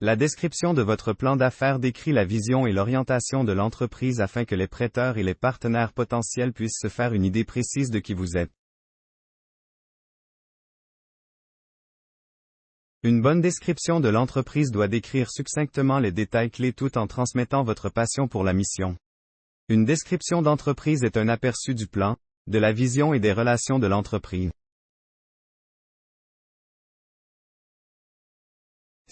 La description de votre plan d'affaires décrit la vision et l'orientation de l'entreprise afin que les prêteurs et les partenaires potentiels puissent se faire une idée précise de qui vous êtes. Une bonne description de l'entreprise doit décrire succinctement les détails clés tout en transmettant votre passion pour la mission. Une description d'entreprise est un aperçu du plan, de la vision et des relations de l'entreprise.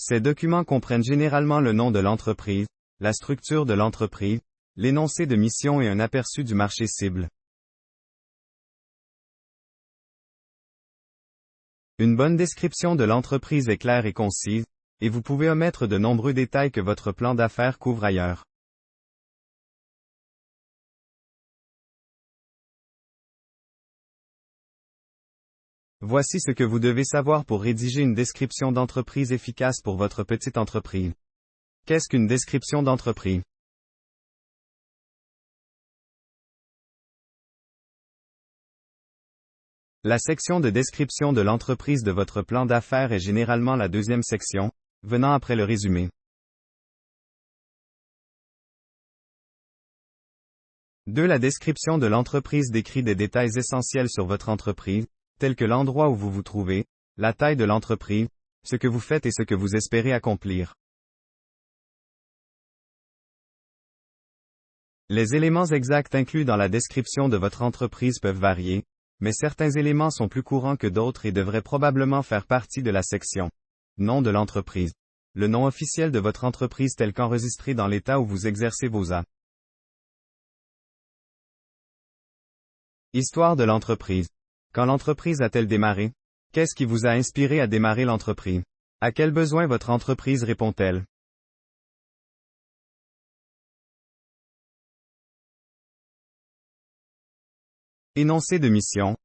Ces documents comprennent généralement le nom de l'entreprise, la structure de l'entreprise, l'énoncé de mission et un aperçu du marché cible. Une bonne description de l'entreprise est claire et concise, et vous pouvez omettre de nombreux détails que votre plan d'affaires couvre ailleurs. Voici ce que vous devez savoir pour rédiger une description d'entreprise efficace pour votre petite entreprise. Qu'est-ce qu'une description d'entreprise? La section de description de l'entreprise de votre plan d'affaires est généralement la deuxième section, venant après le résumé. 2. La description de l'entreprise décrit des détails essentiels sur votre entreprise, tels que l'endroit où vous vous trouvez, la taille de l'entreprise, ce que vous faites et ce que vous espérez accomplir. Les éléments exacts inclus dans la description de votre entreprise peuvent varier, mais certains éléments sont plus courants que d'autres et devraient probablement faire partie de la section. Nom de l'entreprise. Le nom officiel de votre entreprise tel qu'enregistré dans l'État où vous exercez vos actes. Histoire de l'entreprise. Quand l'entreprise a-t-elle démarré? Qu'est-ce qui vous a inspiré à démarrer l'entreprise? À quels besoins votre entreprise répond-elle? Énoncé de mission.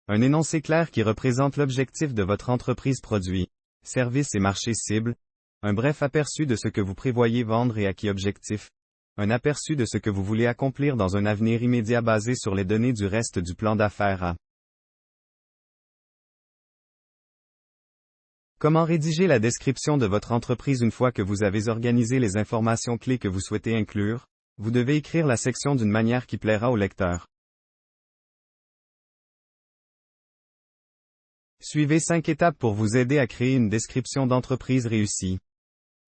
Un énoncé clair qui représente l'objectif de votre entreprise produit, service et marché cible. Un bref aperçu de ce que vous prévoyez vendre et à qui objectif. Un aperçu de ce que vous voulez accomplir dans un avenir immédiat basé sur les données du reste du plan d'affaires A. Comment rédiger la description de votre entreprise une fois que vous avez organisé les informations clés que vous souhaitez inclure? Vous devez écrire la section d'une manière qui plaira au lecteur. Suivez 5 étapes pour vous aider à créer une description d'entreprise réussie.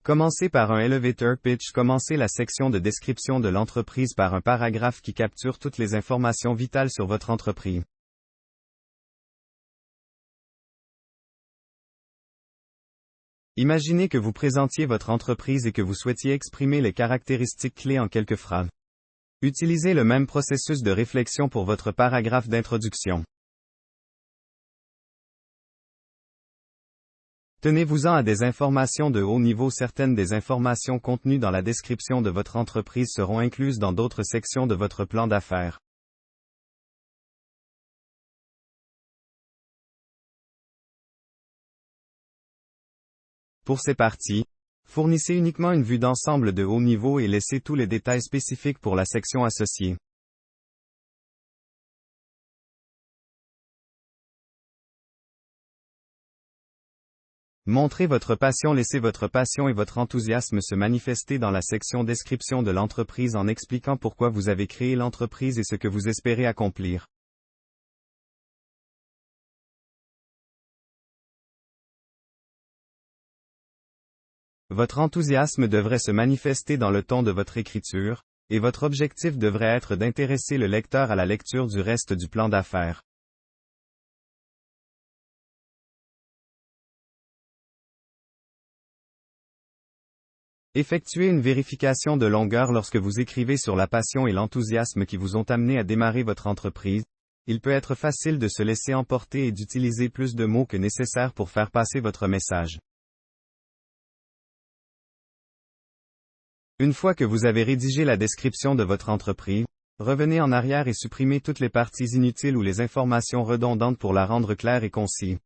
Commencez par un elevator pitch. Commencez la section de description de l'entreprise par un paragraphe qui capture toutes les informations vitales sur votre entreprise. Imaginez que vous présentiez votre entreprise et que vous souhaitiez exprimer les caractéristiques clés en quelques phrases. Utilisez le même processus de réflexion pour votre paragraphe d'introduction. Tenez-vous-en à des informations de haut niveau. Certaines des informations contenues dans la description de votre entreprise seront incluses dans d'autres sections de votre plan d'affaires. Pour ces parties, fournissez uniquement une vue d'ensemble de haut niveau et laissez tous les détails spécifiques pour la section associée. Montrez votre passion. Laissez votre passion et votre enthousiasme se manifester dans la section description de l'entreprise en expliquant pourquoi vous avez créé l'entreprise et ce que vous espérez accomplir. Votre enthousiasme devrait se manifester dans le ton de votre écriture, et votre objectif devrait être d'intéresser le lecteur à la lecture du reste du plan d'affaires. Effectuez une vérification de longueur lorsque vous écrivez sur la passion et l'enthousiasme qui vous ont amené à démarrer votre entreprise. Il peut être facile de se laisser emporter et d'utiliser plus de mots que nécessaire pour faire passer votre message. Une fois que vous avez rédigé la description de votre entreprise, revenez en arrière et supprimez toutes les parties inutiles ou les informations redondantes pour la rendre claire et concise.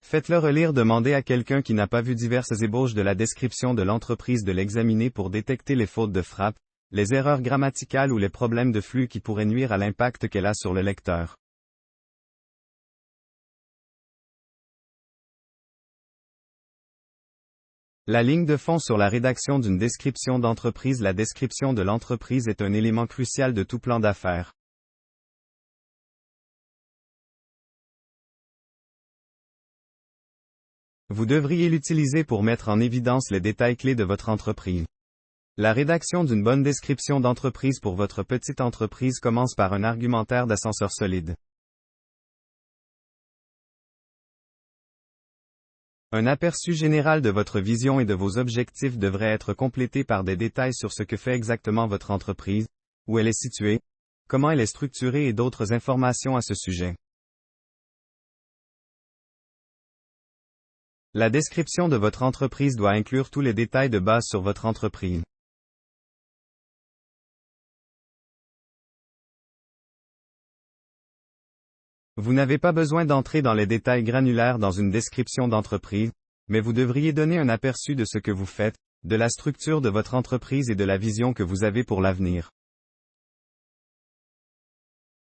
Faites-le relire. Demandez à quelqu'un qui n'a pas vu diverses ébauches de la description de l'entreprise de l'examiner pour détecter les fautes de frappe, les erreurs grammaticales ou les problèmes de flux qui pourraient nuire à l'impact qu'elle a sur le lecteur. La ligne de fond sur la rédaction d'une description d'entreprise. La description de l'entreprise est un élément crucial de tout plan d'affaires. Vous devriez l'utiliser pour mettre en évidence les détails clés de votre entreprise. La rédaction d'une bonne description d'entreprise pour votre petite entreprise commence par un argumentaire d'ascenseur solide. Un aperçu général de votre vision et de vos objectifs devrait être complété par des détails sur ce que fait exactement votre entreprise, où elle est située, comment elle est structurée et d'autres informations à ce sujet. La description de votre entreprise doit inclure tous les détails de base sur votre entreprise. Vous n'avez pas besoin d'entrer dans les détails granulaires dans une description d'entreprise, mais vous devriez donner un aperçu de ce que vous faites, de la structure de votre entreprise et de la vision que vous avez pour l'avenir.